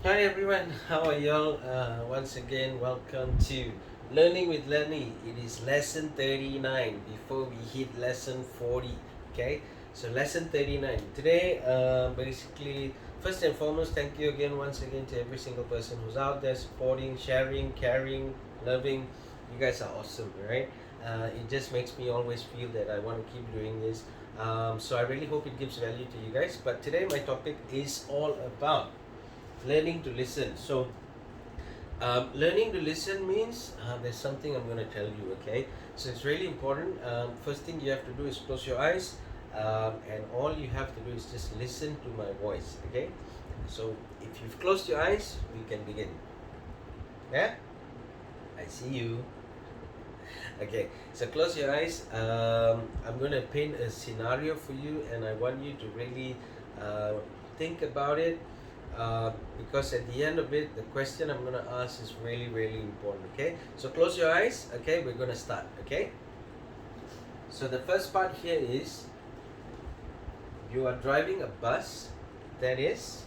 Hi everyone, how are y'all? Once again, welcome to Learning with Lenny. It is lesson 39 before we hit lesson 40. Okay, so lesson 39. Today, basically, first and foremost, thank you again, once again, to every single person who's out there supporting, sharing, caring, loving. You guys are awesome, right? It just makes me always feel that I want to keep doing this. So I really hope it gives value to you guys. But today, my topic is all about learning to listen. So, learning to listen means there's something I'm going to tell you, okay? So, it's really important. First thing you have to do is close your eyes, and all you have to do is just listen to my voice, okay? So, if you've closed your eyes, we can begin. Yeah? I see you. Okay, so close your eyes. I'm going to paint a scenario for you, and I want you to really think about it, because at the end of it, the question I'm going to ask is really, really important. Okay, so close your eyes. Okay, we're going to start. Okay, so the first part here is you are driving a bus that is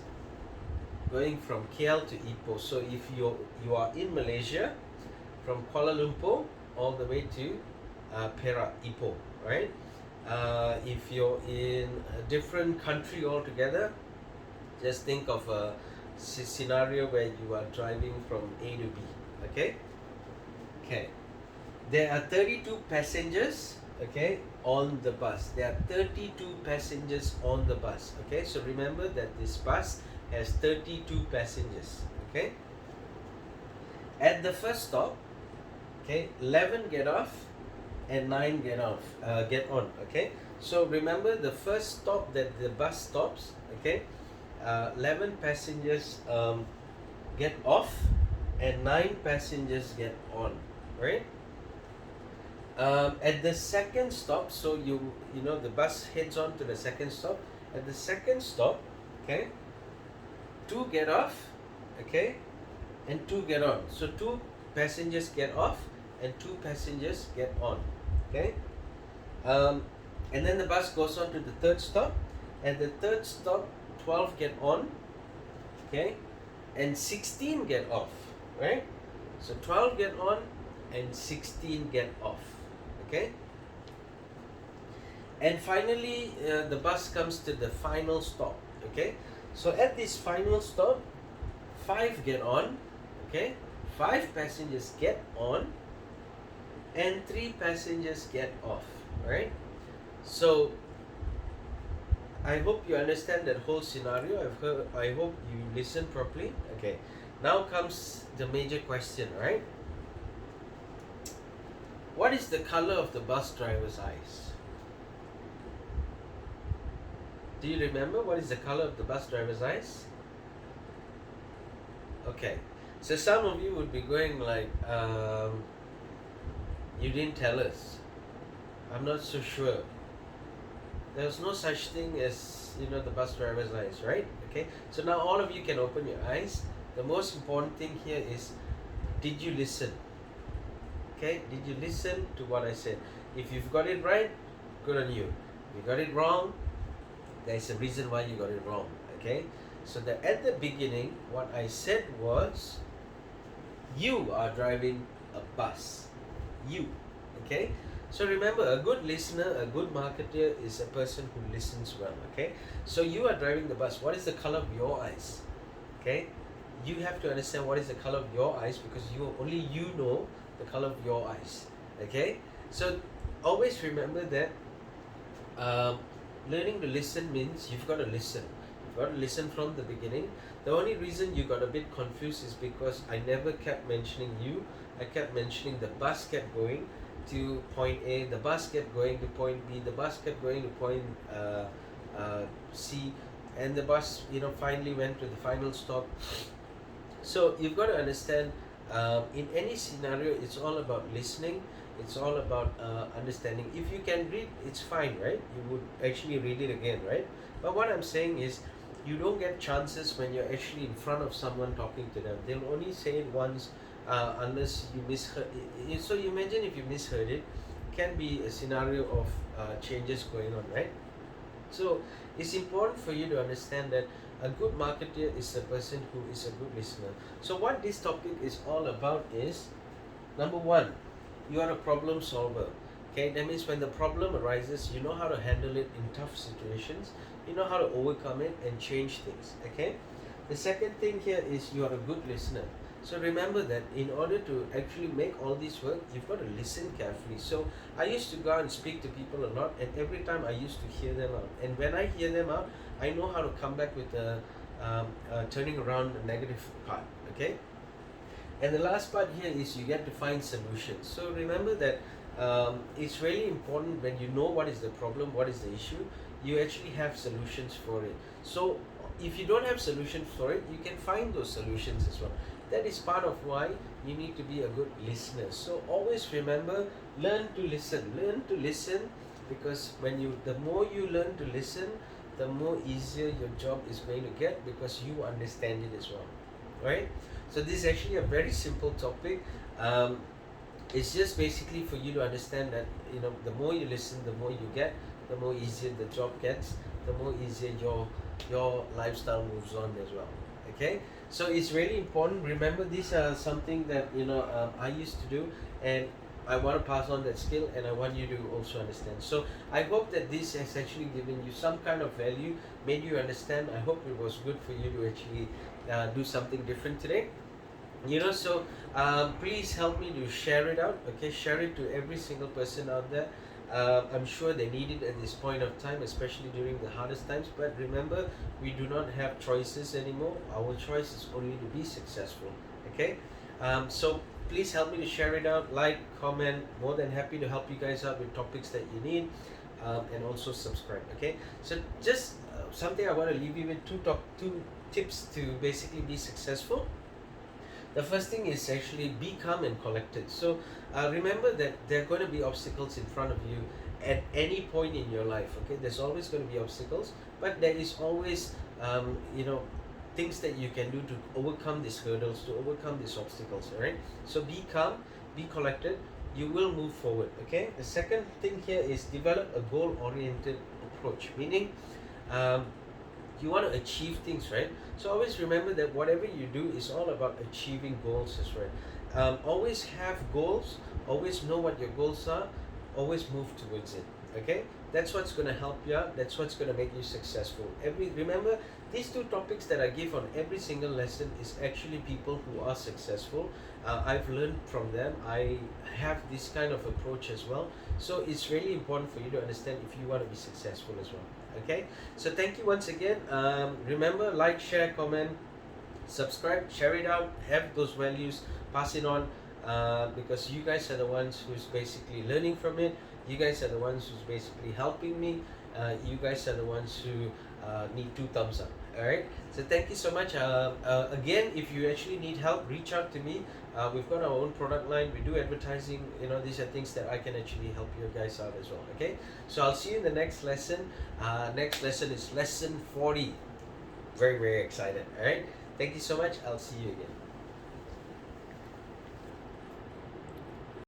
going from KL to Ipoh. So if you are in Malaysia, from Kuala Lumpur all the way to Perak, Ipoh, right? If you're in a different country altogether, just think of a scenario where you are driving from A to B, okay? Okay. There are 32 passengers, okay, on the bus. There are 32 passengers on the bus, okay? So remember that this bus has 32 passengers, okay? At the first stop, okay, 11 get off and 9 get on, okay? So remember the first stop that the bus stops, okay, 11 passengers get off and 9 passengers get on, right? At the second stop, so you know the bus heads on to the second stop. At the second stop, okay, 2 get off, okay, and 2 get on. So 2 passengers get off and 2 passengers get on, okay. And then the bus goes on to the third stop. At the third stop, 12 get on, okay, and 16 get off, right? So 12 get on and 16 get off, okay. And finally, the bus comes to the final stop, okay. So at this final stop, 5 get on, okay, 5 passengers get on and 3 passengers get off, right? So I hope you understand that whole scenario. I hope you listen properly. Okay, now comes the major question, right? What is the color of the bus driver's eyes? Do you remember what is the color of the bus driver's eyes? Okay, so some of you would be going like, you didn't tell us. I'm not so sure. There's no such thing as, the bus driver's eyes, right? Okay, so now all of you can open your eyes. The most important thing here is, did you listen? Okay, did you listen to what I said? If you've got it right, good on you. If you got it wrong, there's a reason why you got it wrong. Okay, so at the beginning, what I said was, you are driving a bus. You, okay? So remember, a good listener, a good marketer is a person who listens well, okay? So you are driving the bus. What is the color of your eyes? Okay? You have to understand what is the color of your eyes, because only you know the color of your eyes, okay? So always remember that learning to listen means you've got to listen. You've got to listen from the beginning. The only reason you got a bit confused is because I never kept mentioning you. I kept mentioning the bus kept going to point A, the bus kept going to point B, the bus kept going to point C, and the bus, finally went to the final stop. So you've got to understand, in any scenario, it's all about listening. It's all about understanding. If you can read, it's fine, right? You would actually read it again, right? But what I'm saying is, you don't get chances when you're actually in front of someone talking to them. They'll only say it once, unless you misheard it. So you imagine if you misheard it, can be a scenario of changes going on, right? So it's important for you to understand that a good marketer is a person who is a good listener. So what this topic is all about is, number one, you are a problem solver. Okay, that means when the problem arises, you know how to handle it in tough situations, you know how to overcome it and change things. Okay, the second thing here is you are a good listener. So remember that in order to actually make all this work, you've got to listen carefully. So I used to go out and speak to people a lot, and every time I used to hear them out. And when I hear them out, I know how to come back with a turning around the negative part. Okay, and the last part here is you get to find solutions. So remember that it's really important when you know what is the problem, what is the issue, you actually have solutions for it. So if you don't have solutions for it, you can find those solutions as well. That is part of why you need to be a good listener. So always remember, learn to listen. Learn to listen, because the more you learn to listen, the more easier your job is going to get, because you understand it as well, right? So this is actually a very simple topic. It's just basically for you to understand that the more you listen, the more you get, the more easier the job gets, the more easier your lifestyle moves on as well. Okay, so it's really important. Remember, these are something that I used to do, and I want to pass on that skill, and I want you to also understand. So I hope that this has actually given you some kind of value, made you understand. I hope it was good for you to actually do something different today. So please help me to share it out. Okay, share it to every single person out there. I'm sure they need it at this point of time, especially during the hardest times. But remember, we do not have choices anymore. Our choice is only to be successful. Okay, so please help me to share it out, like, comment. More than happy to help you guys out with topics that you need, and also subscribe. Okay, so just something I want to leave you with, two tips to basically be successful. The first thing is actually be calm and collected. So remember that there are going to be obstacles in front of you at any point in your life. Okay, there's always going to be obstacles, but there is always things that you can do to overcome these hurdles, to overcome these obstacles. All right. So be calm, be collected. You will move forward. Okay. The second thing here is develop a goal-oriented approach, meaning you want to achieve things, right? So always remember that whatever you do is all about achieving goals as well. Always have goals, always know what your goals are, always move towards it. Okay, that's what's going to help you out, that's what's going to make you successful. Remember, these two topics that I give on every single lesson is actually people who are successful. I've learned from them. I have this kind of approach as well. So it's really important for you to understand if you want to be successful as well. Okay, so thank you once again. Remember, like, share, comment, subscribe, share it out, have those values, pass it on, because you guys are the ones who's basically learning from it. You guys are the ones who's basically helping me. You guys are the ones who need 2 thumbs up. All right, so thank you so much. Again, if you actually need help, reach out to me. We've got our own product line, we do advertising. These are things that I can actually help you guys out as well. Okay, so I'll see you in the next lesson. Next lesson is lesson 40. Very, very excited. All right, thank you so much. I'll see you again.